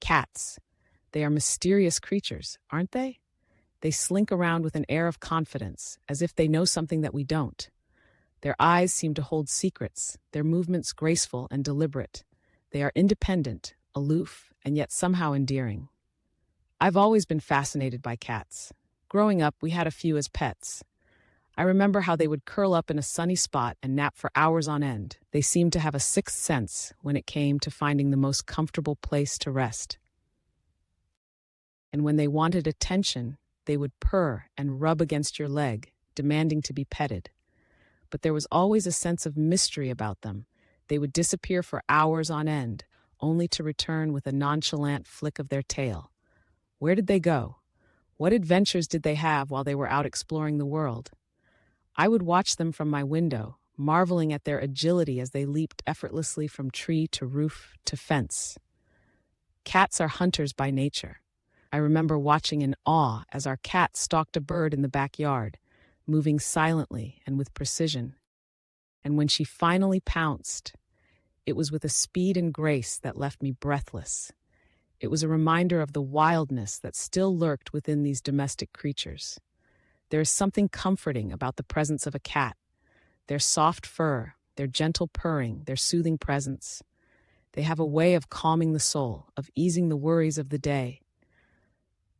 Cats. They are mysterious creatures, aren't they? They slink around with an air of confidence, as if they know something that we don't. Their eyes seem to hold secrets, their movements graceful and deliberate. They are independent, aloof, and yet somehow endearing. I've always been fascinated by cats. Growing up, we had a few as pets. I remember how they would curl up in a sunny spot and nap for hours on end. They seemed to have a sixth sense when it came to finding the most comfortable place to rest. And when they wanted attention, they would purr and rub against your leg, demanding to be petted. But there was always a sense of mystery about them. They would disappear for hours on end, only to return with a nonchalant flick of their tail. Where did they go? What adventures did they have while they were out exploring the world? I would watch them from my window, marveling at their agility as they leaped effortlessly from tree to roof to fence. Cats are hunters by nature. I remember watching in awe as our cat stalked a bird in the backyard, moving silently and with precision. And when she finally pounced, it was with a speed and grace that left me breathless. It was a reminder of the wildness that still lurked within these domestic creatures. There is something comforting about the presence of a cat. Their soft fur, their gentle purring, their soothing presence. They have a way of calming the soul, of easing the worries of the day.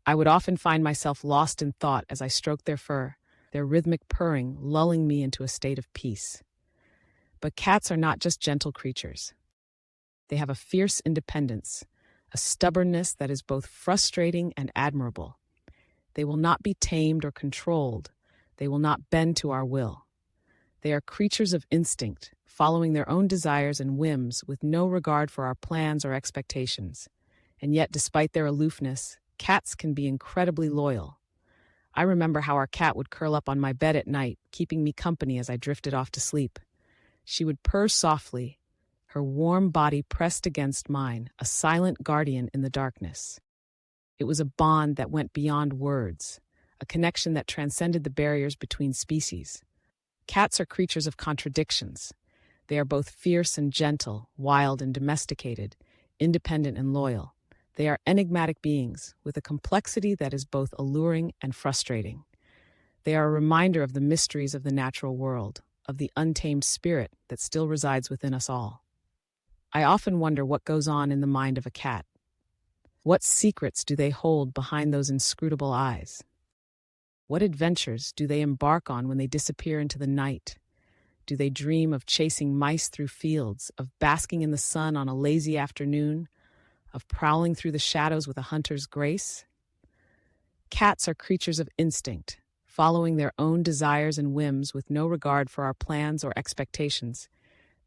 I would often find myself lost in thought as I stroked their fur, their rhythmic purring lulling me into a state of peace. But cats are not just gentle creatures. They have a fierce independence, a stubbornness that is both frustrating and admirable. They will not be tamed or controlled. They will not bend to our will. They are creatures of instinct, following their own desires and whims with no regard for our plans or expectations. And yet, despite their aloofness, cats can be incredibly loyal. I remember how our cat would curl up on my bed at night, keeping me company as I drifted off to sleep. She would purr softly, her warm body pressed against mine, a silent guardian in the darkness. It was a bond that went beyond words, a connection that transcended the barriers between species. Cats are creatures of contradictions. They are both fierce and gentle, wild and domesticated, independent and loyal. They are enigmatic beings with a complexity that is both alluring and frustrating. They are a reminder of the mysteries of the natural world, of the untamed spirit that still resides within us all. I often wonder what goes on in the mind of a cat. What secrets do they hold behind those inscrutable eyes? What adventures do they embark on when they disappear into the night? Do they dream of chasing mice through fields, of basking in the sun on a lazy afternoon, of prowling through the shadows with a hunter's grace? Cats are creatures of instinct, following their own desires and whims with no regard for our plans or expectations.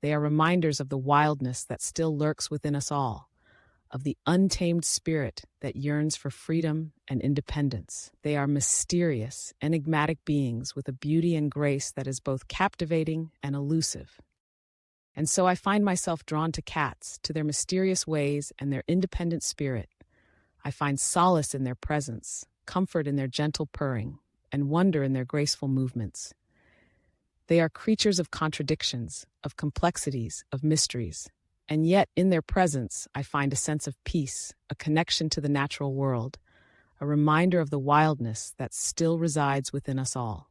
They are reminders of the wildness that still lurks within us all, of the untamed spirit that yearns for freedom and independence. They are mysterious, enigmatic beings with a beauty and grace that is both captivating and elusive. And so I find myself drawn to cats, to their mysterious ways and their independent spirit. I find solace in their presence, comfort in their gentle purring, and wonder in their graceful movements. They are creatures of contradictions, of complexities, of mysteries. And yet, in their presence, I find a sense of peace, a connection to the natural world, a reminder of the wildness that still resides within us all.